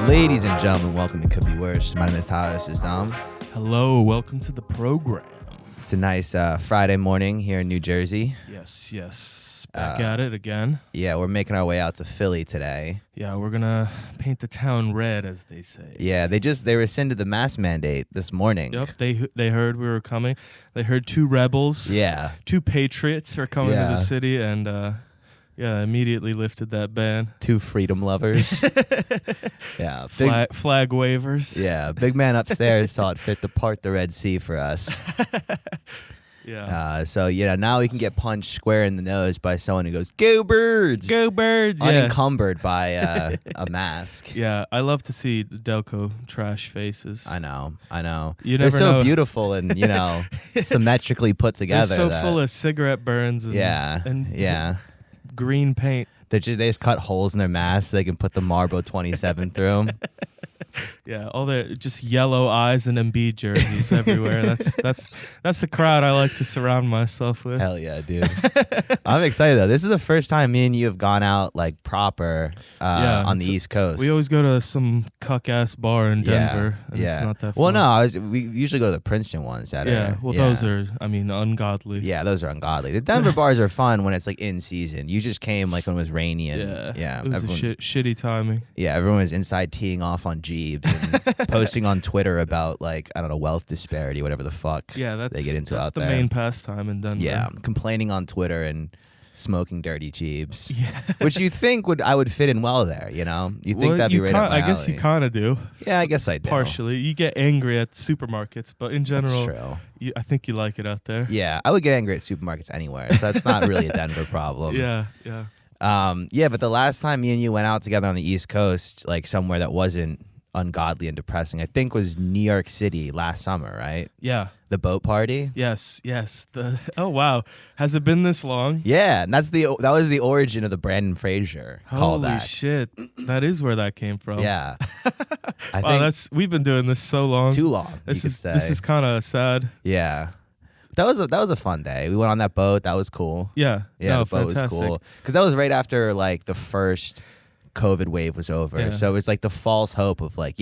Ladies and gentlemen, welcome to Could Be Worse. My name is Tyler. This is Dom. Hello, welcome to the program. It's a nice Friday morning here in New Jersey. Yes. Back at it again. Yeah, we're making our way out to Philly today. Yeah, we're gonna paint the town red, as they say. Yeah, they rescinded the mask mandate this morning. Yep, they heard we were coming. They heard two rebels. Yeah. Two patriots are coming to the city, and immediately lifted that ban. Two freedom lovers. Yeah. Flag wavers. Yeah, big man upstairs saw it fit to part the Red Sea for us. Yeah. So now we can get punched square in the nose by someone who goes, "Go Birds!" Go Birds! Unencumbered by a mask. Yeah, I love to see the Delco trash faces. I know. They're so beautiful and symmetrically put together. They're so full of cigarette burns. And green paint. They just cut holes in their masks so they can put the Marlboro 27 through them. Yeah, all the just yellow eyes and Embiid jerseys everywhere. That's the crowd I like to surround myself with. Hell yeah, dude. I'm excited though. This is the first time me and you have gone out like proper on the East Coast. We always go to some cuck ass bar in Denver. And it's not that fun. Well, no, we usually go to the Princeton ones. Those are, ungodly. Yeah, those are ungodly. The Denver bars are fun when it's like in season. You just came like when it was rainy and it was shitty timing. Yeah, everyone was inside teeing off on Jeebs and posting on Twitter about wealth disparity, whatever the fuck they get into out there. That's the main pastime in Denver. Yeah, complaining on Twitter and smoking dirty Jeebs, which you think I would fit in well there. You think that'd be right up my alley. I guess you kind of do. Yeah, I guess I do. Partially, you get angry at supermarkets, but in general, that's true. I think you like it out there. Yeah, I would get angry at supermarkets anywhere, so that's not really a Denver problem. Yeah. But the last time me and you went out together on the East Coast, like somewhere that wasn't ungodly and depressing, I think was New York City last summer, right? Yeah. The boat party? Yes. Oh wow. Has it been this long? Yeah, and that was the origin of the Brendan Fraser callback. Holy shit. That is where that came from. Yeah. I think we've been doing this so long. Too long. This is kind of sad. Yeah. That was a fun day. We went on that boat. That was cool. Yeah. The boat was cool. Because that was right after like the first COVID wave was over. Yeah. So it was like the false hope of like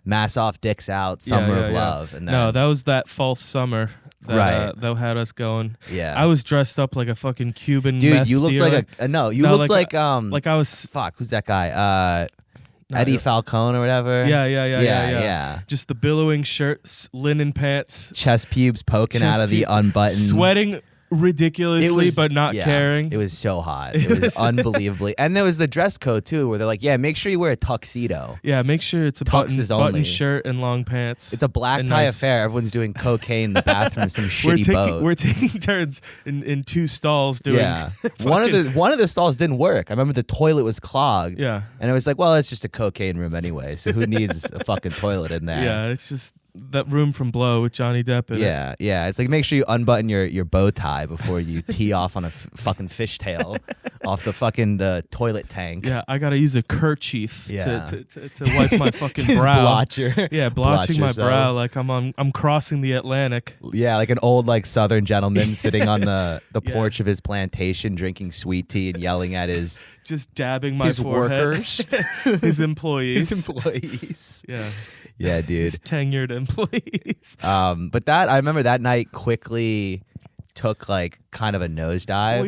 mask off, dicks out, summer of love. And then, that was that false summer that had us going. Yeah. I was dressed up like a fucking Cuban dude. Meth You looked dealer. like I was who's that guy? Eddie Falcone or whatever. Yeah. Just the billowing shirts, linen pants, chest pubes poking out of the unbuttoned, sweating ridiculously, but not caring. It was so hot. It was unbelievably. And there was the dress code too, where they're like, make sure you wear a tuxedo. Yeah, make sure it's a button shirt and long pants. It's a black tie affair. Everyone's doing cocaine in the bathroom, some shitty boat. We're taking turns in two stalls doing. Yeah, one of the stalls didn't work. I remember the toilet was clogged. Yeah, and it was like, well, it's just a cocaine room anyway. So who needs a fucking toilet in there? Yeah, it's just that room from Blow with Johnny Depp in it. Yeah. It's like make sure you unbutton your bow tie before you tee off on a fucking fishtail off the toilet tank. Yeah, I gotta use a kerchief to wipe my fucking brow. Blotcher. Yeah, blotching my brow like I'm crossing the Atlantic. Yeah, like an old Southern gentleman sitting on the porch of his plantation drinking sweet tea and yelling at his just dabbing my forehead. Workers, his employees. Yeah, dude. His tenured employees. But I remember that night quickly took kind of a nosedive.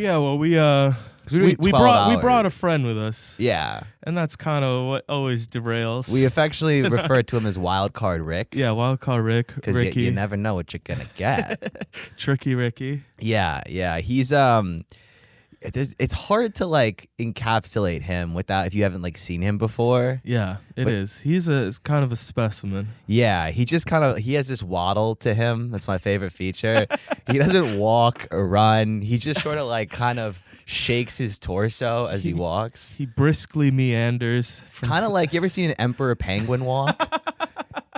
We brought a friend with us. Yeah. And that's kind of what always derails. We affectionately referred to him as Wildcard Rick. Yeah, Wildcard Rick. Because you never know what you're gonna get. Tricky Ricky. Yeah. He's it's hard to encapsulate him if you haven't seen him before. Yeah, it is. He's kind of a specimen. Yeah, he has this waddle to him. That's my favorite feature. He doesn't walk or run. He just sort of kind of shakes his torso as he walks. He briskly meanders. Kind of you ever seen an emperor penguin walk?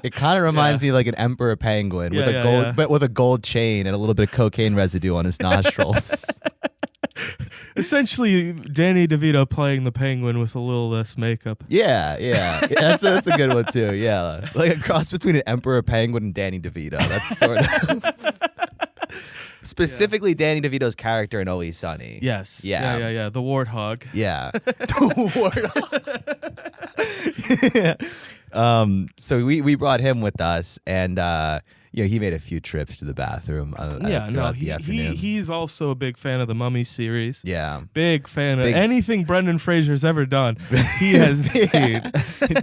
It kind of reminds me of an emperor penguin with a gold chain and a little bit of cocaine residue on his nostrils. Essentially, Danny DeVito playing the Penguin with a little less makeup. Yeah, that's a good one too. Yeah, like a cross between an Emperor Penguin and Danny DeVito. That's sort of specifically Danny DeVito's character in Always Sunny. Yes. Yeah. The warthog. Yeah. The warthog. So we brought him with us, and he made a few trips to the bathroom. Throughout the afternoon. He's also a big fan of the Mummy series. Yeah. Big fan of anything Brendan Fraser's ever done. He has seen.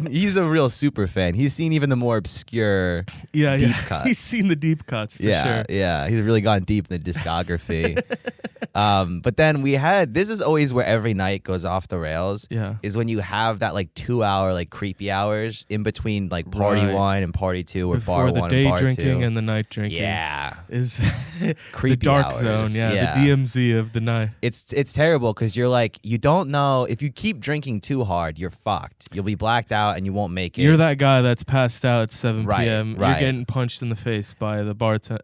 He's a real super fan. He's seen even the more obscure deep cuts. He's seen the deep cuts for sure. Yeah. He's really gone deep in the discography. But then this is always where every night goes off the rails. Yeah. Is when you have that like 2 hour like creepy hours in between like party 1 and party 2 or before bar the 1 day and bar drinking 2. And the night drinking. Yeah. Is creepy the dark hours. zone. Yeah. The DMZ of the night. It's terrible because you're like, you don't know if you keep drinking too hard, you're fucked. You'll be blacked out and you won't make it. You're that guy that's passed out at 7 p.m. Right. You're getting punched in the face by the bouncer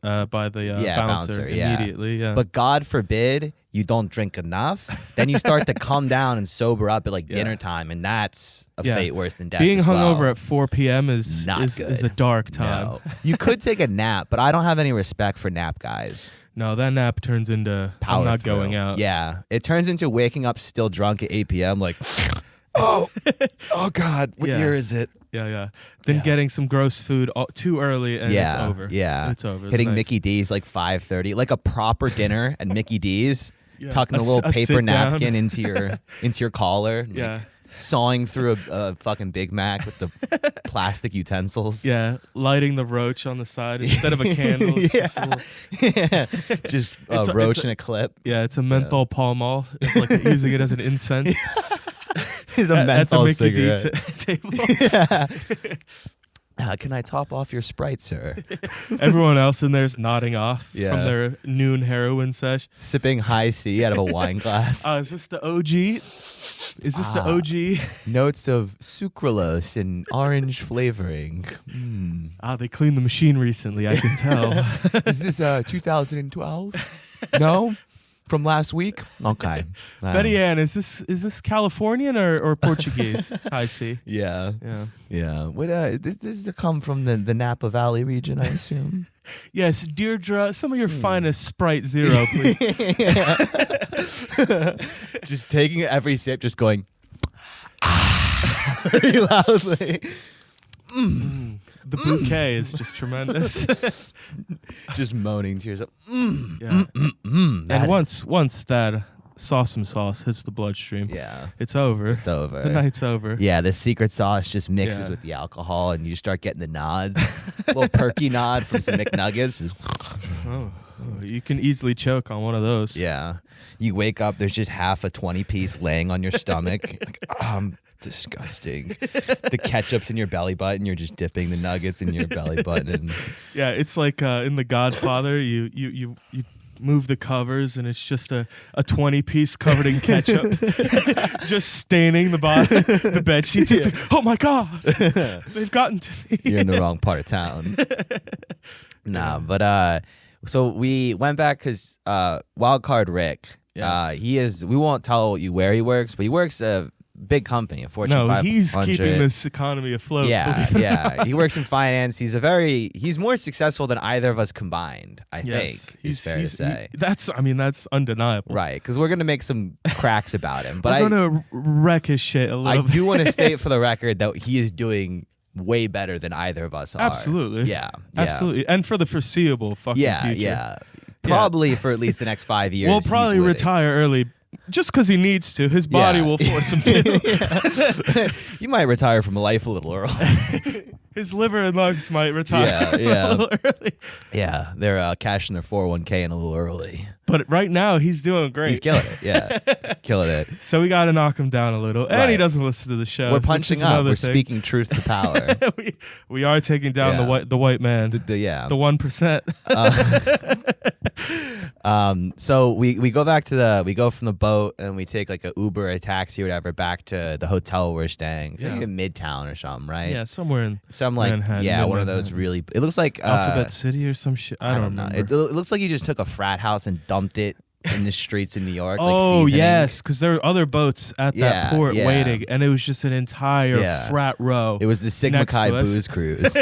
immediately. Yeah. But God forbid you don't drink enough, then you start to come down and sober up at like dinner time, and that's a fate worse than death. Being as well. hungover at 4 p.m. is a dark time. No. You could take a nap, but I don't have any respect for nap guys. No, that nap turns into Power I'm not through. going out. Yeah, it turns into waking up still drunk at 8 p.m. like, oh God, what year is it? Yeah. Then getting some gross food too early and it's over. Yeah, it's over. Hitting Mickey D's like 5:30, like a proper dinner at Mickey D's. Yeah. Tucking a little paper napkin down. into your collar. Yeah. Like, sawing through a fucking Big Mac with the plastic utensils. Yeah, lighting the roach on the side instead of a candle. Just a roach in a clip. Yeah, it's a menthol Pall Mall. It's like using it as an incense. It's a menthol at the Mickey cigarette. D table. Can I top off your Sprite, sir? Everyone else in there's nodding off from Yeah. their noon heroin sesh. Sipping high C out of a wine glass. Is this the OG? Is this the OG? Notes of sucralose and orange flavoring. They cleaned the machine recently, I can tell. Is this 2012? No? From last week? Okay. Betty Ann, is this Californian or Portuguese? I see. Yeah. Yeah. What this is come from the Napa Valley region, I assume. Yes, Deirdre, some of your finest Sprite Zero, please. Just taking every sip, just going very loudly. The bouquet is just tremendous. Just moaning to yourself. Yeah. And once that sauce hits the bloodstream, it's over. It's over. The night's over. Yeah, the secret sauce just mixes with the alcohol, and you start getting the nods. A little perky nod from some McNuggets. Oh, you can easily choke on one of those. Yeah. You wake up, there's just half a 20-piece laying on your stomach. Like, disgusting. The ketchup's in your belly button. You're just dipping the nuggets in your belly button. And yeah, it's like in The Godfather, you move the covers and it's just a 20-piece covered in ketchup, just staining the bottom, the bed sheets. It's like, oh my God, they've gotten to me. You're in the wrong part of town. But so we went back because Wildcard Rick. Yes. We won't tell you where he works, but he works a big company, a Fortune 500. No, he's keeping this economy afloat. Yeah. He works in finance. He's more successful than either of us combined, I think, is fair to say. That's undeniable. Right, because we're going to make some cracks about him. But we're going to wreck his shit a little bit. I do want to state for the record that he is doing way better than either of us are. Absolutely. Yeah. Absolutely. And for the foreseeable fucking future. Yeah. Probably for at least the next 5 years. We'll probably retire early just because he needs to. His body will force him to. You might retire from life a little early. His liver and lungs might retire a little early. Yeah, they're cashing their 401k in a little early. But right now, he's doing great. He's killing it, yeah. Killing it. So we got to knock him down a little. And he doesn't listen to the show. We're punching up. We're speaking truth to power. we are taking down the white man. The 1%. So we go back to we go from the boat and we take like a Uber or a taxi or whatever back to the hotel we're staying. It's like in Midtown or something, right? Yeah, somewhere in like Manhattan, one of those really. It looks like Alphabet City or some shit. I don't know. It looks like you just took a frat house and dumped it in the streets in New York. Oh, like yes, because there were other boats at that port waiting, and it was just an entire frat row. It was the Sigma Chi booze cruise.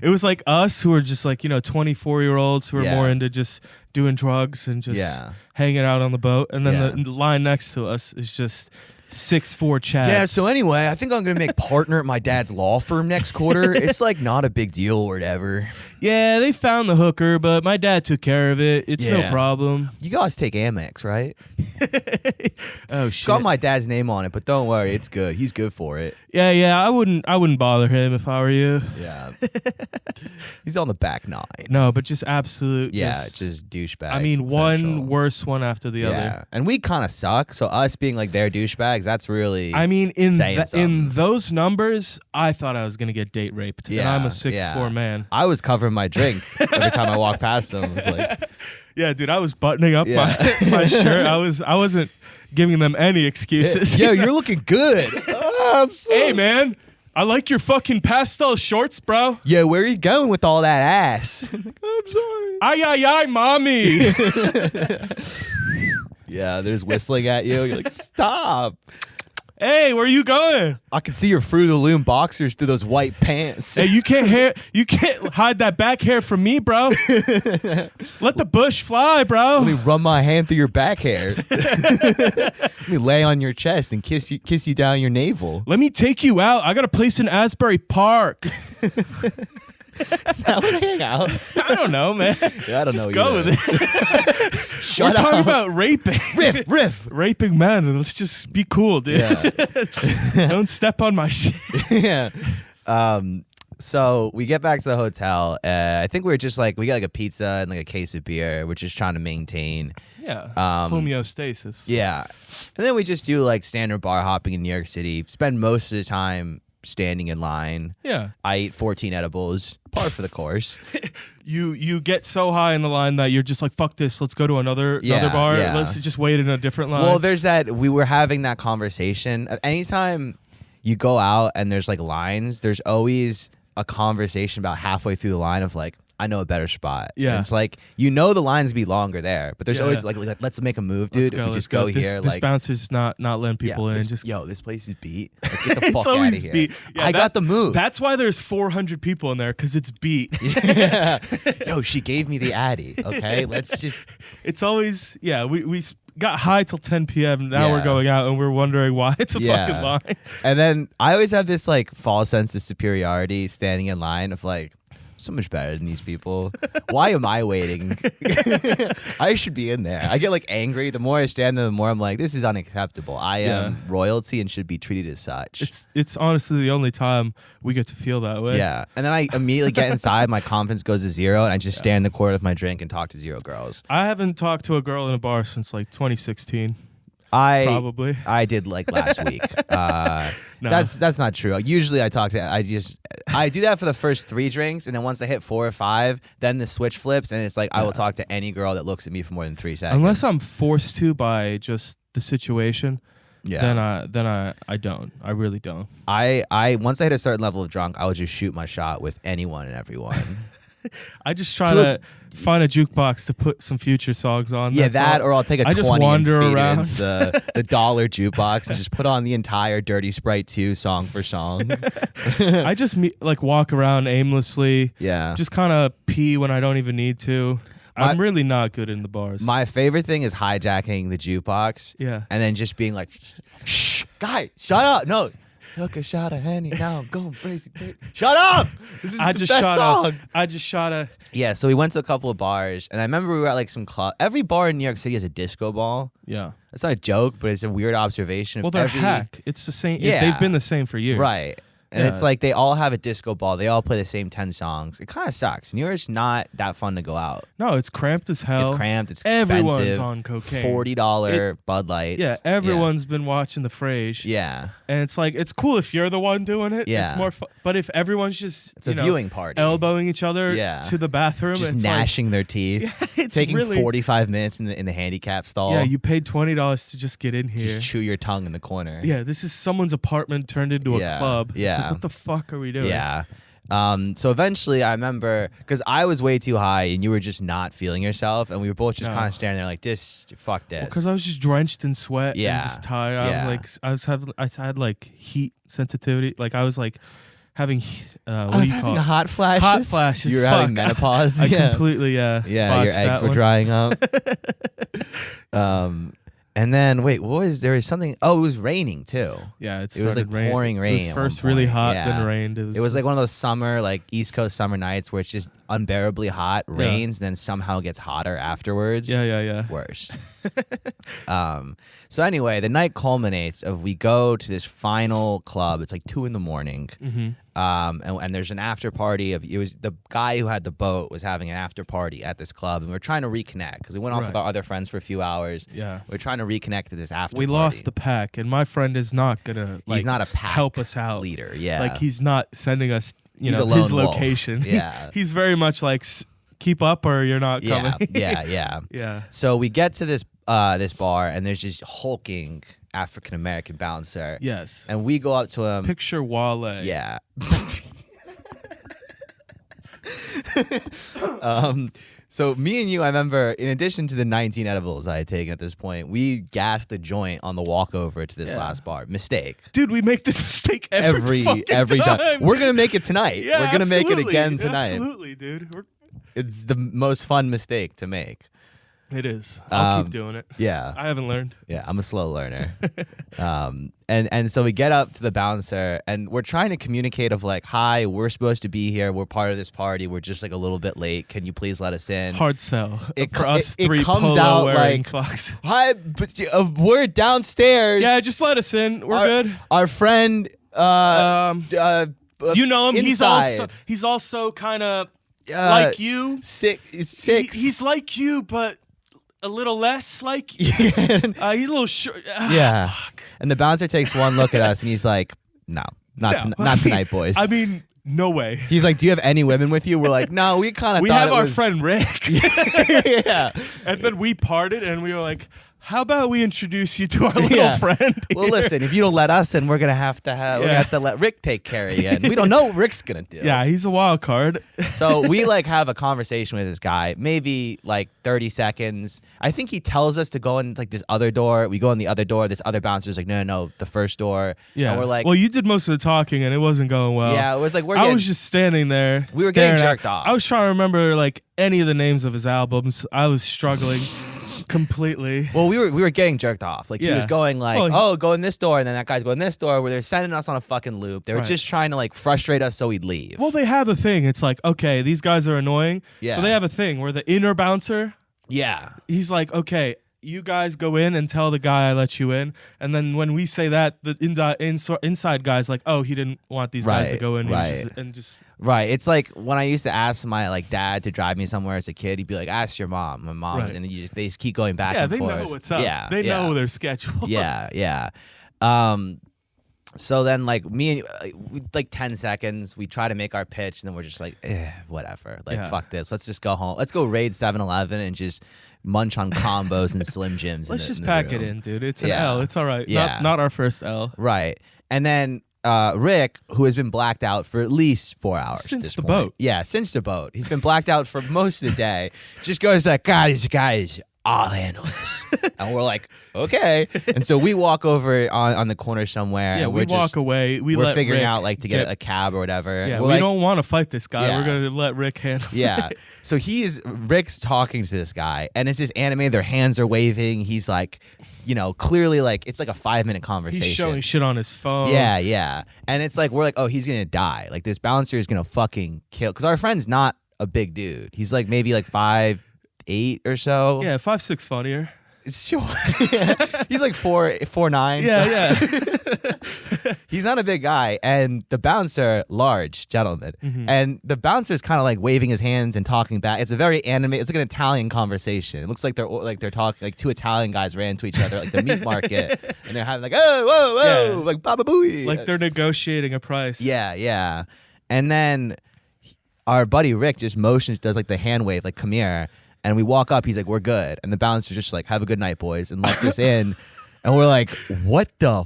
It was like us who were just like, 24-year-olds who were more into just doing drugs and just hanging out on the boat. And then the line next to us is just 6'4" Chads. Yeah, so anyway, I think I'm going to make partner at my dad's law firm next quarter. It's like not a big deal or whatever. Yeah, they found the hooker, but my dad took care of it. It's no problem. You guys take Amex, right? Oh, shit. It's got my dad's name on it, but don't worry, it's good. He's good for it. Yeah, I wouldn't bother him if I were you. Yeah. He's on the back nine. No, but just absolute. Just douchebag. I mean, one worse one after the other. And we kind of suck, so us being like their douchebags, that's really I mean, in those numbers, I thought I was going to get date raped, and I'm a 6'4" man. I was covering my drink every time I walked past them. It was like, yeah, dude, I was buttoning up my shirt. I wasn't giving them any excuses. Yo, you're looking good. Hey, man, I like your fucking pastel shorts, bro. Yo, where are you going with all that ass? I'm sorry. Ay, mommy. Yeah, there's whistling at you. You're like, stop. Hey, where are you going? I can see your Fruit of the Loom boxers through those white pants. Hey, you can't hide that back hair from me, bro. Let the bush fly, bro. Let me run my hand through your back hair. Let me lay on your chest and kiss you down your navel. Let me take you out. I got a place in Asbury Park. Is that where they hang out? I don't know, man. Yeah, I don't Just know. Go with it. We're talking about raping. Riff. Raping men. Let's just be cool, dude. Yeah. Don't step on my shit. Yeah. So we get back to the hotel. I think we got like a pizza and like a case of beer. We're just trying to maintain. Yeah. Homeostasis. Yeah. And then we just do like standard bar hopping in New York City. Spend most of the time standing in line. Yeah. I eat 14 edibles. Par for the course. You get so high in the line that you're just like, fuck this, let's go to another bar. Yeah. Let's just wait in a different line. Well, there's that. We were having that conversation. Anytime you go out and there's like lines, there's always a conversation about halfway through the line of like, I know a better spot. Yeah. And it's like, the lines be longer there, but there's always like, let's make a move, dude. If we just go here. This bouncer's not letting people in. This place is beat. Let's get the fuck out of here. Beat. Yeah, I got the move. That's why there's 400 people in there, because it's beat. Yeah. Yo, she gave me the Addy. Okay, let's just. It's always, we got high till 10 p.m. Now we're going out and we're wondering why it's a fucking line. And then I always have this like false sense of superiority standing in line of like, so much better than these people. Why am I waiting? I should be in there. I get like angry. The more I stand there, the more I'm like, this is unacceptable. I am royalty and should be treated as such. It's honestly the only time we get to feel that way. Yeah. And then I immediately get inside. My confidence goes to zero. And I just stand in the corner with my drink and talk to zero girls. I haven't talked to a girl in a bar since like 2016. Probably. I did like last week. No. That's not true. Usually I do that for the first 3 drinks, and then once I hit 4 or 5, then the switch flips, and it's like I will talk to any girl that looks at me for more than 3 seconds. Unless I'm forced to by just the situation. Yeah. Then I don't. I really don't. I once I hit a certain level of drunk, I would just shoot my shot with anyone and everyone. I just try to find a jukebox to put some Future songs on. Yeah, or I'll take a 20 just wander and feed around. it into the dollar jukebox and just put on the entire Dirty Sprite 2 song for song. I just walk around aimlessly. Yeah. Just kind of pee when I don't even need to. I'm really not good in the bars. My favorite thing is hijacking the jukebox. Yeah. And then just being like, shh, guy, shut up. No. Took a shot of Henny, now I'm going crazy. Shut up! This is the best song. I just shot a... Yeah, so we went to a couple of bars, and I remember we were at like some club. Every bar in New York City has a disco ball. Yeah. It's not a joke, but it's a weird observation. Well, they're hack. It's the same. Yeah. They've been the same for years. Right. And it's like they all have a disco ball. They all play the same 10 songs. It kind of sucks. New York's not that fun to go out. No, it's cramped as hell. It's cramped. It's Everyone's expensive. on cocaine. $40 Bud Lights. Yeah, everyone's been watching the Frage. Yeah. And it's like, it's cool if you're the one doing it. Yeah. It's more fun. But if everyone's just it's a viewing party. Elbowing each other to the bathroom. Just it's gnashing their teeth. Taking 45 minutes in the handicap stall. Yeah, you paid $20 to just get in here. Just chew your tongue in the corner. Yeah, this is someone's apartment turned into a club. Yeah. It's like, what the fuck are we doing? Yeah. So eventually I remember, because I was way too high and you were just not feeling yourself, and we were both just kind of standing there like, fuck this. Because I was just drenched in sweat Yeah. and just tired. Yeah. I had like heat sensitivity. Like I was like having I was having hot flashes. Hot flashes. You were Fuck. having menopause. I completely Yeah, your botched eggs that were one. drying up. And then wait, there was something? Oh, it was raining too. Yeah, It was like pouring rain. It was at first one really point. hot, Yeah. then rained. It was like one of those summer, like East Coast summer nights where it's just unbearably hot, rains, then somehow gets hotter afterwards. yeah. Worst. So anyway, the night culminates of we go to this final club. It's like 2 a.m. Mm-hmm. And there's an after party it was the guy who had the boat was having an after party at this club, and we are trying to reconnect because we went off with our other friends for a few hours. Yeah. We're trying to reconnect to this after We party. lost the pack, and my friend is not gonna like He's not a pack help us out. leader. Yeah. Like he's not sending us He's know a lone his wolf. location. Yeah. He's very much like keep up or you're not coming. Yeah. Yeah. So we get to this bar, and there's this hulking African American bouncer. Yes. And we go up to him. Picture Wale. Yeah. So me and you, I remember, in addition to the 19 edibles I had taken at this point, we gassed the joint on the walk over to this last bar. Mistake. Dude, we make this mistake every time. We're gonna make it tonight. Yeah, We're gonna make it absolutely. again tonight. Absolutely, dude. It's the most fun mistake to make. It is. I'll keep doing it. Yeah. I haven't learned. Yeah, I'm a slow learner. And so we get up to the bouncer, and we're trying to communicate of like, hi, we're supposed to be here. We're part of this party. We're just like a little bit late. Can you please let us in? Hard sell. It For us it three comes polo out wearing like, fucks. hi, but we're downstairs. Yeah, just let us in. We're good. Our friend, You know him. inside. He's also kind of like you. Six. He's like you, but a little less like you. Yeah. He's a little short. Yeah. Fuck. And the bouncer takes one look at us, and he's like, no, not tonight, boys. I mean, no way. He's like, do you have any women with you? We're like, no, we kind of We thought have it our was... friend Rick. Yeah. And then we parted, and we were like, how about we introduce you to our little friend? Well, listen, if you don't let us in, we're gonna have to let Rick take care of you, and we don't know what Rick's gonna do. Yeah, he's a wild card. So we like have a conversation with this guy, maybe like 30 seconds. I think he tells us to go in like this other door. We go in the other door. This other bouncer's like, no, the first door. Yeah, and we're like, well, you did most of the talking, and it wasn't going well. yeah, it was like I was just standing there. We were getting staring jerked off. I was trying to remember like any of the names of his albums. I was struggling completely. Well, we were getting jerked off. Like he Yeah. was going like, Well, go in this door, and then that guy's going this door, where they're sending us on a fucking loop. They were Right. just trying to like frustrate us so we'd leave. Well, they have a thing. It's like, okay, these guys are annoying. Yeah. So they have a thing where the inner bouncer, yeah. he's like, okay, you guys go in and tell the guy I let you in. And then when we say that, the inside guy's like, oh, he didn't want these guys to Right, go in. right. And just Right. It's like when I used to ask my like dad to drive me somewhere as a kid, he'd be like, ask your mom. My mom, Right. and then they just keep going back yeah, and they forth. know what's up. Yeah. They yeah. know their schedule. Yeah. So then like me and like 10 seconds, we try to make our pitch, and then we're just like, whatever. Like, Yeah. fuck this. Let's just go home. Let's go raid 7-Eleven and just munch on combos and Slim Jims. Let's in just the pack it room. in, dude. It's an Yeah. L. It's all right. Yeah. Not our first L. Right. And then Rick, who has been blacked out for at least 4 hours. at Since this the point. boat. Yeah, since the boat. He's been blacked out for most of the day. Just goes like, God, these guys, I'll handle this. And we're like, okay. And so we walk over on the corner somewhere. Yeah, and we we're walk away. We're We're figuring Rick out like to get a cab or whatever. Yeah, We're we like, don't want to fight this guy. Yeah. We're gonna let Rick handle. Yeah. it. So Rick's talking to this guy, and it's this anime. Their hands are waving. He's like, clearly like it's like a 5-minute conversation. He's showing shit on his phone. Yeah. And it's like, we're like, oh, he's going to die. Like, this bouncer is going to fucking kill. Because our friend's not a big dude. He's like maybe like 5'8" or so. Yeah, 5'6" funnier. Sure. He's like 4'9". Yeah, so. He's not a big guy. And the bouncer, large gentleman. Mm-hmm. And the bouncer's kind of like waving his hands and talking back. It's a very it's like an Italian conversation. It looks like they're talking, like two Italian guys ran to each other, like the meat market. And they're having like, oh, whoa, Yeah. like baba booey. like they're negotiating a price. Yeah. And then our buddy Rick just does like the hand wave, like, come here. And we walk up, he's like, we're good. And the bouncer's just like, have a good night, boys, and lets us in. And we're like, what the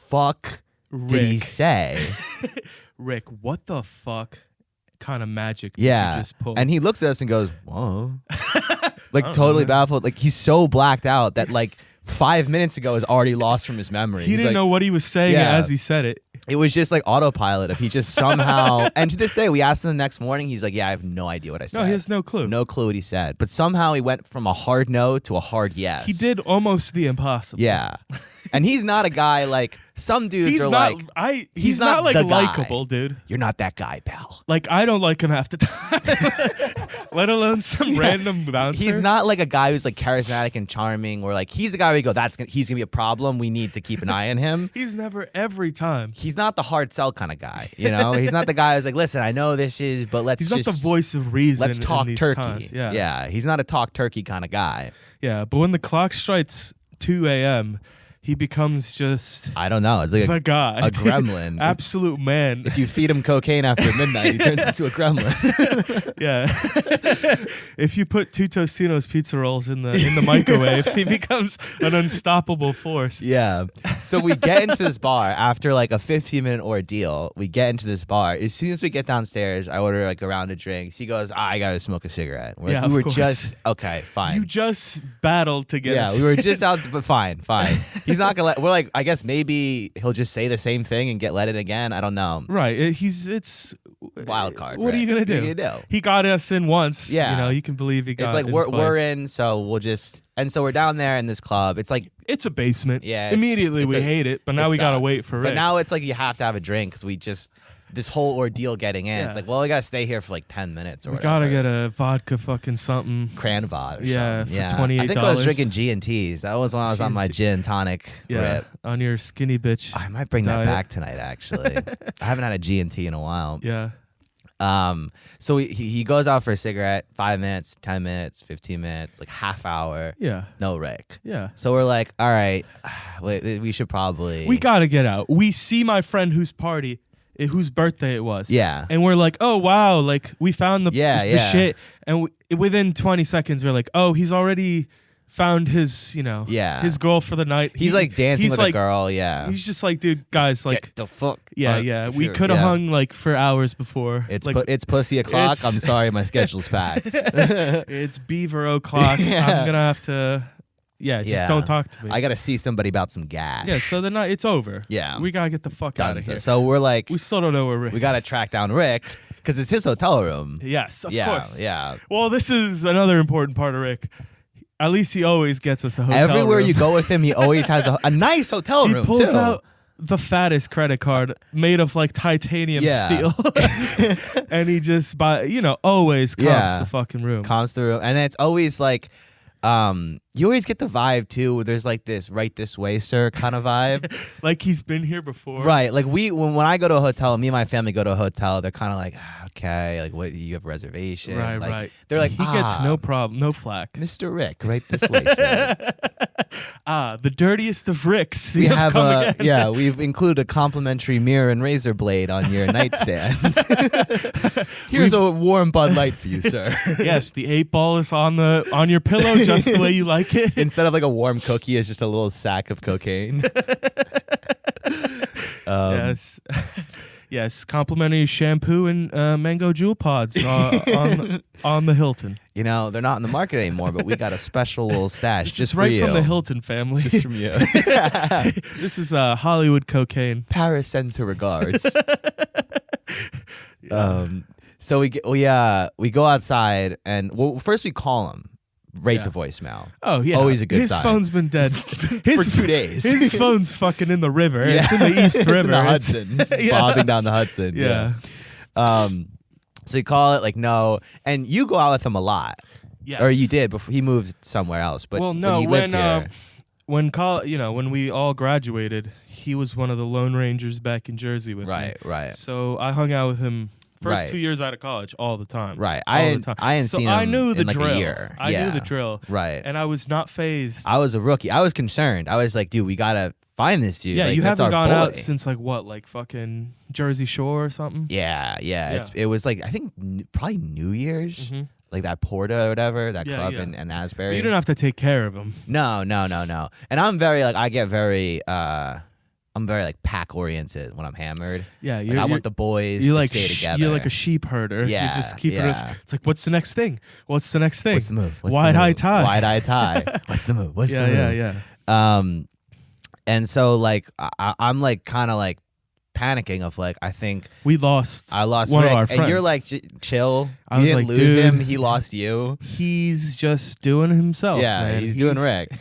fuck did he Rick. say? Rick, what the fuck kind of magic that Yeah. you just pull. And he looks at us and goes, whoa. Like I don't totally know, baffled. Like he's so blacked out that like 5 minutes ago is already lost from his memory. he He's didn't like, know what he was saying Yeah. as he said it. It was just like autopilot. If he just somehow, and to this day, we asked him the next morning. He's like, "Yeah, I have no idea what I said. No, he has no clue. No clue what he said." But somehow he went from a hard no to a hard yes. He did almost the impossible. Yeah, and he's not a guy like some dudes He's are not. like. He's not like the guy. likable, dude. You're not that guy, pal. Like I don't like him half the time. Let alone some random bouncer. He's not like a guy who's like charismatic and charming. Or like he's the guy where you go, he's gonna be a problem. We need to keep an eye on him. He's never every time. He's not the hard sell kind of guy, you know. He's not the guy who's like, listen, I know this is, but let's. He's just, not the voice of reason. Let's talk in these turkey. times. Yeah. He's not a talk turkey kind of guy. Yeah, but when the clock strikes 2 a.m., he becomes just I don't know. It's like the guy, a gremlin. absolute man. If you feed him cocaine after midnight, he turns into a gremlin. Yeah. If you put 2 Tostino's pizza rolls in the microwave, he becomes an unstoppable force. Yeah. So we get into this bar after like a 15-minute ordeal. We get into this bar. As soon as we get downstairs, I order like a round of drinks. He goes, I gotta smoke a cigarette. We're like, Yeah, we were of course. just okay, fine. You just battled to get. Yeah, we were just out, but fine. He's not gonna let. We're like, I guess maybe he'll just say the same thing and get let in again. I don't know. Right. It's Wildcard. What are you gonna do? What are you gonna do? He got us in once. Yeah. You know, you can believe he got. It's like in we're twice. in, so we'll just. And so we're down there in this club. It's like It's a basement. Yeah, it's Immediately just- we it's a- hate it, but now it we gotta sucks. wait for But Rick. now it's like you have to have a drink because we just this whole ordeal getting in. It's Yeah. like, well, we gotta stay here for like 10 minutes or we whatever. gotta get a vodka fucking something. Cranvad or Yeah, something. for $28. I think I was drinking G&Ts. That was when I was on my gin and tonic Yeah, rip. on your skinny bitch. I might bring that diet. back tonight, actually. I haven't had a G&T in a while. Yeah. So he goes out for a cigarette, 5 minutes, 10 minutes, 15 minutes, like half hour. Yeah. No Rick. Yeah. So we're like, all right, we should probably. We gotta get out. We see my friend whose birthday it was. Yeah. And we're like, oh wow, like we found the Yeah. shit, and within 20 seconds we're like, oh, he's already found his, Yeah. his girl for the night. He's like dancing he's with like, a girl. Yeah. He's just like, dude, guys, like, Get the fuck. yeah, out yeah. of We here. could have Yeah. hung like for hours before. It's like, it's pussy o'clock. it's- I'm sorry, my schedule's packed. it's beaver o'clock. Yeah. I'm gonna have to. Yeah, just Yeah. don't talk to me. I gotta see somebody about some gas. Yeah, so the night it's over. Yeah. We gotta get the fuck out of Done. here. So we're like, We still don't know where Rick. we gotta track down Rick because it's his hotel room. Yes, of yeah, course. yeah. Well, this is another important part of Rick. At least he always gets us a hotel Everywhere room. you go with him, he always has a nice hotel He room pulls too. out the fattest credit card made of like titanium Yeah. steel, and he just always comes Yeah. the fucking room. Comes through, and it's always like, you always get the vibe too. Where there's like this right this way, sir, kind of vibe. Like he's been here before. Right. Like when I go to a hotel, me and my family go to a hotel, they're kind of like, okay, like what, you have a reservation? Right, like, right. They're like, he gets no problem, no flack. Mr. Rick, right this way, sir. The dirtiest of Ricks. We You have come a again. we've included a complimentary mirror and razor blade on your nightstand. Here's a warm Bud Light for you, sir. Yes, the 8-ball is on your pillow just the way you like it. Instead of like a warm cookie, it's just a little sack of cocaine. Yes. Yes, complimentary shampoo and mango jewel pods on the Hilton. You know, they're not in the market anymore, but we got a special little stash This just is for right you. from the Hilton family. Just from you. This is Hollywood cocaine. Paris sends her regards. So we go outside and first we call him. Rate Yeah. the voicemail. Oh yeah, Always a good his sign. phone's been dead For 2 days. His phone's fucking in the river. Yeah. It's in the East It's River. in the It's- Hudson. It's Yeah. bobbing down the Hudson. Yeah. So you call it like no, and you go out with him a lot, Yes. or you did before he moved somewhere else. But Well, no, when he lived here, when we all graduated, he was one of the Lone Rangers back in Jersey with me. right. So I hung out with him first Right. 2 years out of college all the time. Right. All I the hadn't- time. I hadn't so seen I him knew the in like a drill. year. I Yeah. knew the drill. Right. And I was not phased. I was a rookie. I was concerned. I was like, dude, we gotta find this dude. Yeah, Like, you that's haven't our gone out boy. since like fucking Jersey Shore or something. Yeah. Yeah. It was like I think probably New Year's, Mhm. like that Porta or whatever, that Yeah, club yeah. in But Asbury. you don't have to take care of him. No. And I'm very like I get very I'm very like pack oriented when I'm hammered. Yeah, Like, I want the boys to stay together. You're like a sheep herder. Yeah, You just keep yeah. it's like, what's the next thing? What's the next thing? What's the move? Wide eye tie. Wide eye tie. What's the move? What's the move? Yeah. And so like I'm like kind of like panicking of like I think I lost one Rick, of our friends. And you're like chill. I You was didn't like, lose dude, him. He lost you. He's just doing himself. Yeah, man. he's doing Rick.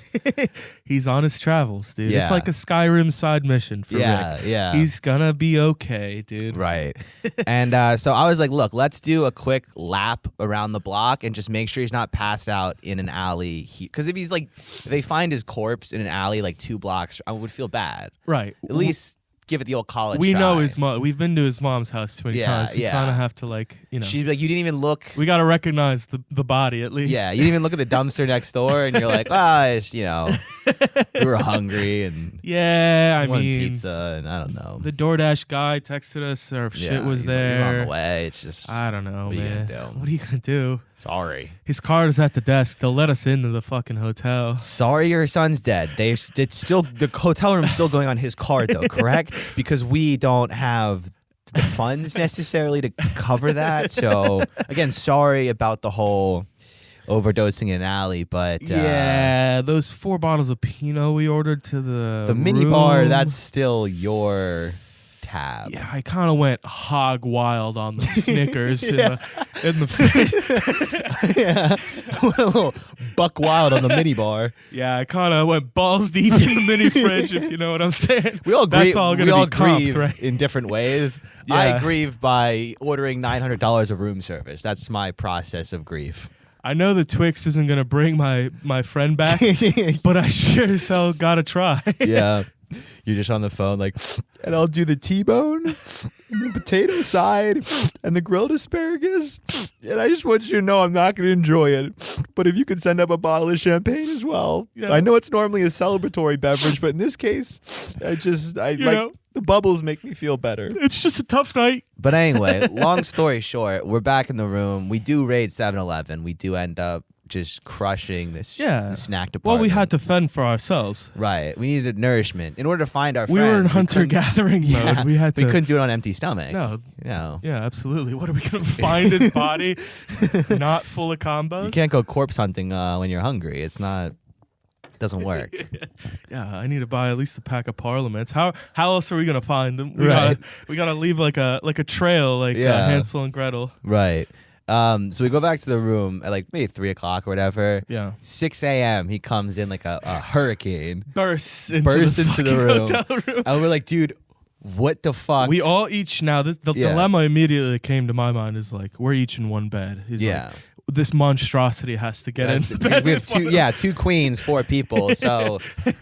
He's on his travels, dude. Yeah. It's like a Skyrim side mission for Yeah, Rick. yeah. He's gonna be okay, dude. Right. And so I was like, look, let's do a quick lap around the block and just make sure he's not passed out in an alley. Because if he's like, if they find his corpse in an alley like 2 blocks, I would feel bad. Right. At least give it the old college We try. know his mom. We've been to his mom's house too many times. We kind of have to like, She's like, you didn't even look. We got to recognize the body at least. Yeah, you didn't even look at the dumpster next door, and you're like, it's, we were hungry and I wanted mean, pizza, and I don't know. The DoorDash guy texted us, or shit was there. He's on the way. It's just, I don't know, what man. Are you gonna do? What are you gonna do? Sorry. His card is at the desk. They'll let us into the fucking hotel. Sorry, your son's dead. It's still the hotel room's still going on his card though, correct? Because we don't have the funds necessarily to cover that. So again, sorry about the whole overdosing in an alley, but those 4 bottles of Pinot we ordered to the mini room. bar, that's still your tab. Yeah, I kind of went hog wild on the Snickers in the fridge. Yeah, went a little buck wild on the mini bar. Yeah, I kind of went balls deep in the mini fridge, if you know what I'm saying. We all grieve. That's all gonna be grieve comped, right? in different ways. Yeah. I grieve by ordering $900 of room service. That's my process of grief. I know the Twix isn't gonna bring my friend back, but I sure as hell gotta try. Yeah. You're just on the phone like, and I'll do the T-bone and the potato side and the grilled asparagus. And I just want you to know I'm not going to enjoy it. But if you could send up a bottle of champagne as well. Yeah. I know it's normally a celebratory beverage, but in this case, the bubbles make me feel better. It's just a tough night. But anyway, long story short, we're back in the room. We do raid 7-Eleven. We do end up just crushing the snack department. Well, we had to fend for ourselves. Right. We needed nourishment. In order to find our we friends. We were in hunter-gathering mode. We couldn't do it on an empty stomach. No. No. Yeah, absolutely. What are we going to find his body not full of combos? You can't go corpse hunting when you're hungry. It's not... doesn't work. Yeah, I need to buy at least a pack of Parliaments. How else are we gonna find them? We gotta leave like a trail, like Hansel and Gretel. Right. So we go back to the room at like maybe 3:00 or whatever. Yeah. 6 a.m. he comes in like a hurricane. Bursts into the room. And we're like, dude, what the fuck? We all each now. The dilemma immediately came to my mind is like, we're each in one bed. He's like, this monstrosity has to get into bed. We have 2 queens, 4 people, so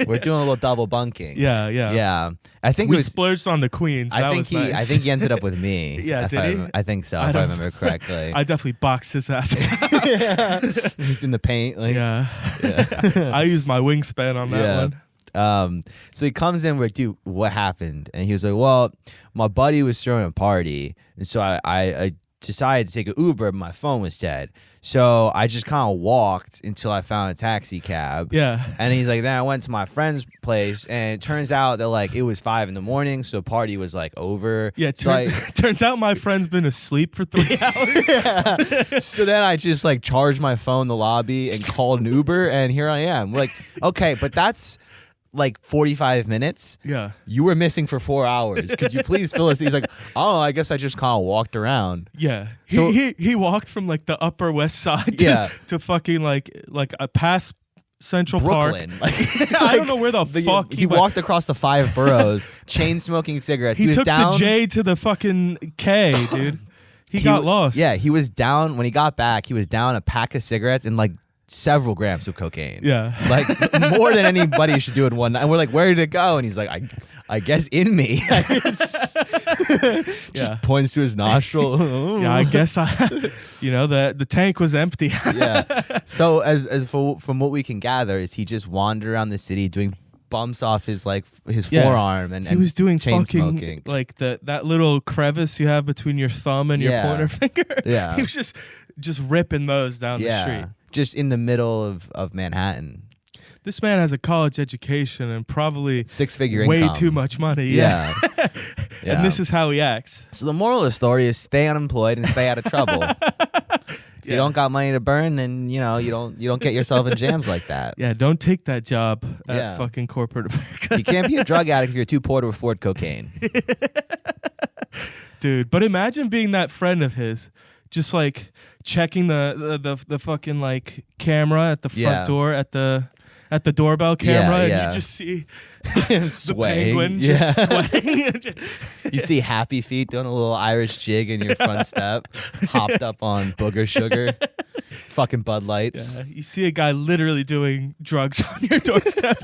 we're doing a little double bunking. Yeah. I think we splurged on the queens. I think he ended up with me. Yeah, did he? I think so, if I remember correctly. I definitely boxed his ass. He's in the paint. Like, I used my wingspan on that one. So he comes in, we're like, dude, what happened? And he was like, well, my buddy was throwing a party, and so I decided to take an Uber, but my phone was dead. So I just kind of walked until I found a taxi cab. Yeah. And he's like, then I went to my friend's place, and it turns out that like it was 5 a.m, so the party was like over. Yeah. Turns out my friend's been asleep for 3 hours. Yeah. So then I just like charged my phone in the lobby and called an Uber, and here I am. We're like, okay, but that's like 45 minutes. Yeah. You were missing for 4 hours. Could you please fill us? He's like, oh, I guess I just kind of walked around. Yeah. So he walked from like the Upper West Side to fucking like a past Central Brooklyn. Park. I don't know where the fuck he walked across the 5 boroughs, chain smoking cigarettes. He was took down the J to the fucking K, dude. He got lost. Yeah, he was down when he got back. He was down a pack of cigarettes and like several grams of cocaine. Yeah. Like more than anybody should do in one night. And we're like, where did it go? And he's like, I guess in me. Just points to his nostril. Yeah, I guess the tank was empty. Yeah. So from what we can gather is he just wandered around the city doing bumps off his forearm and he was doing chain fucking smoking. Like that little crevice you have between your thumb and your pointer finger. Yeah. He was just ripping those down the street. Just in the middle of Manhattan. this man has a college education and probably 6-figure way income. too much money. Yeah. And this is how he acts. So the moral of the story is stay unemployed and stay out of trouble. If you don't got money to burn, then you don't get yourself in jams like that. Yeah, don't take that job at fucking corporate America. You can't be a drug addict if you're too poor to afford cocaine. Dude, but imagine being that friend of his, just like checking the fucking like camera at the front door at the doorbell camera, and you just see the penguin just sweating. You see Happy Feet doing a little Irish jig in your front step, hopped up on booger sugar, fucking Bud Lights. Yeah, you see a guy literally doing drugs on your doorstep.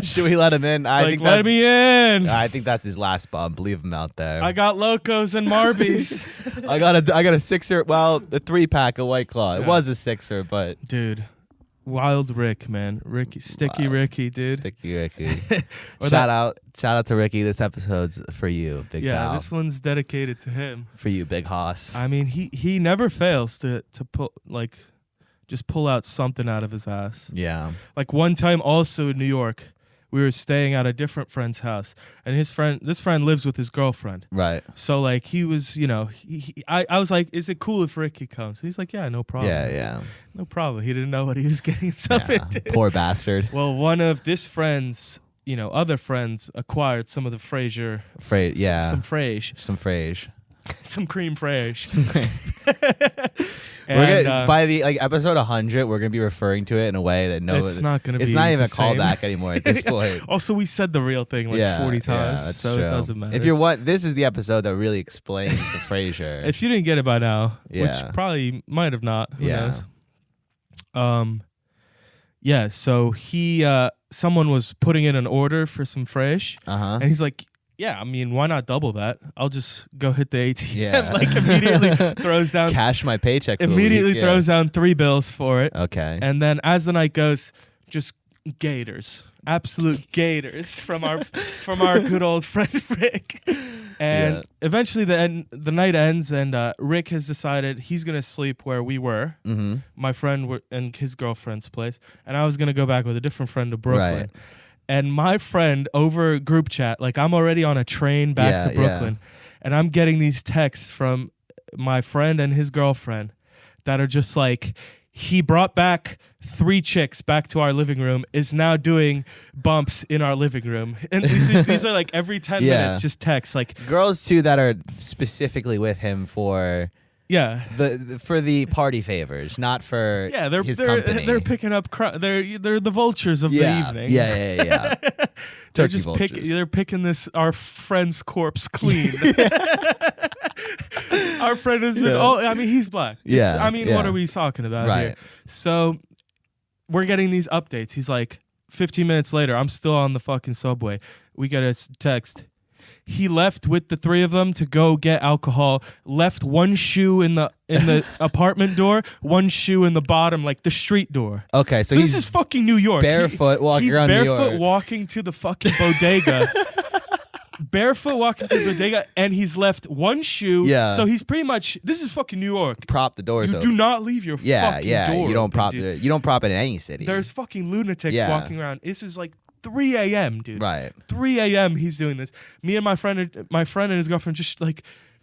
Should we let him in? Let me in. I think that's his last bump. Leave him out there. I got Locos and Marbies. I got a 6er. Well, the 3-pack of White Claw. It was a 6er, but dude. Wild Rick, man. Sticky Ricky, dude. Sticky Ricky. Shout out to Ricky. This episode's for you, big pal. Yeah, this one's dedicated to him. For you, big hoss. I mean, he never fails to just pull out something out of his ass. Yeah. Like one time also in New York, we were staying at a different friend's house, and this friend lives with his girlfriend. Right. So like he was, I was like, is it cool if Ricky comes? He's like, yeah, no problem. Yeah. No problem. He didn't know what he was getting himself into. Poor bastard. Well, one of this friend's, other friends acquired some of the Fraser. Some Frage. Some cream fraiche. By the episode 100, we're gonna be referring to it in a way that it's not even a callback anymore at this point. Also, we said the real thing 40 times, so true. It doesn't matter. If this is the episode that really explains the Frasier. If you didn't get it by now, which probably might have not, who knows? So he someone was putting in an order for some fraiche, and he's like, yeah, I mean, why not double that? I'll just go hit the ATM. Yeah. Immediately throws down. Cash my paycheck. Immediately throws down 3 bills for it. Okay. And then as the night goes, just gators, absolute gators from our good old friend Rick. And eventually the night ends, and Rick has decided he's gonna sleep where we were, my friend and his girlfriend's place, and I was gonna go back with a different friend to Brooklyn. Right. And my friend over group chat, I'm already on a train back to Brooklyn, and I'm getting these texts from my friend and his girlfriend that are just like, he brought back 3 chicks back to our living room, is now doing bumps in our living room. And these are every 10 minutes, just texts. Girls, too, that are specifically with him for... Yeah, for the party favors, not for his company. They're picking up. They're the vultures of the evening. Yeah. They're just they're picking our friend's corpse clean. Our friend has been. Oh, I mean, he's black. What are we talking about here? So we're getting these updates. He's like, 15 minutes later, I'm still on the fucking subway. We get a text. He left with the 3 of them to go get alcohol, left 1 shoe in the apartment door, 1 shoe in the bottom, the street door. Okay, so this is fucking New York. Barefoot walking around New York. He's barefoot walking to the fucking bodega. And he's left 1 shoe. Yeah. So he's pretty much, this is fucking New York. Prop the doors open. Do not leave your fucking door. You don't prop it. You don't prop it in any city. There's fucking lunatics walking around. This is 3 a.m., dude. Right. 3 a.m. he's doing this. Me and my friend and his girlfriend just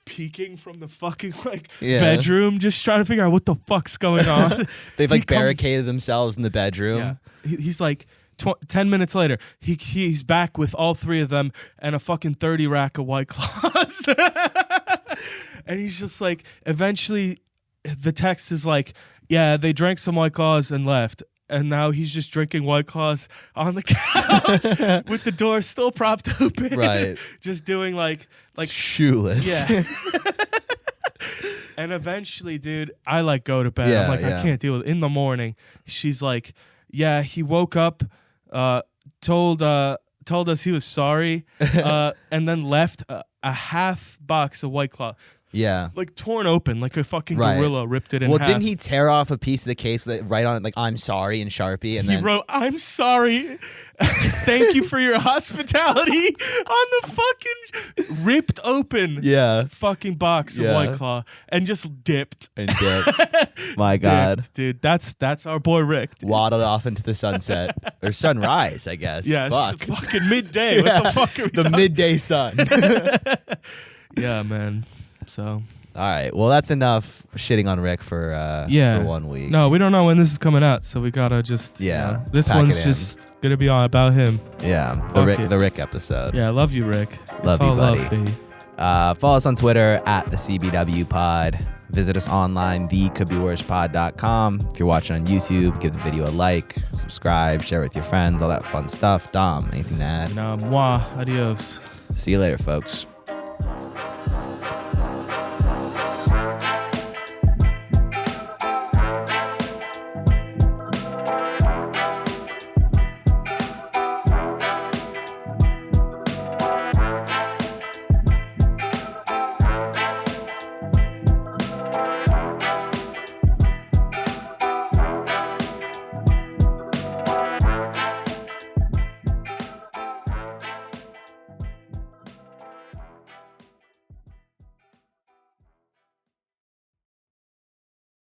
peeking from the fucking bedroom, just trying to figure out what the fuck's going on. They've barricaded themselves in the bedroom. Yeah. He's 10 minutes later, he's back with all 3 of them and a fucking 30 rack of White Claws. And he's just eventually the text is they drank some White Claws and left. And now he's just drinking White Claws on the couch with the door still propped open. Right. Just doing shoeless. Yeah. And eventually, dude, I go to bed. I'm I can't deal with it. In the morning, she's like, yeah, he woke up, told us he was sorry, and then left a half box of White Claw. Yeah. Like torn open, like a fucking Right. gorilla ripped it in Well, half. didn't he tear off a piece of the case with it, write on it like "I'm sorry" in Sharpie, and He then wrote, "I'm sorry. Thank you for your hospitality," on the fucking ripped open fucking box of Yeah. White Claw and just dipped. and did. My God, Dipped, dude. That's our boy Rick. Dude. waddled off into the sunset or sunrise, I guess. Yes, Fuck. fucking midday. What the fuck are we The talking? midday sun. Yeah, man. So All right. Well, that's enough shitting on Rick for 1 week. no, we don't know when this is coming out, so we gotta just this pack one's it in. just gonna be all about him. Yeah, Fuck it. the Rick episode. Yeah, I love you, Rick. Love It's you, all buddy. love, baby. Follow us on Twitter at the CBW Pod. Visit us online, thecouldbeworspod.com. If you're watching on YouTube, give the video a like, subscribe, share with your friends, all that fun stuff. Dom, anything to add? Nah, moi. Adios. See you later, folks.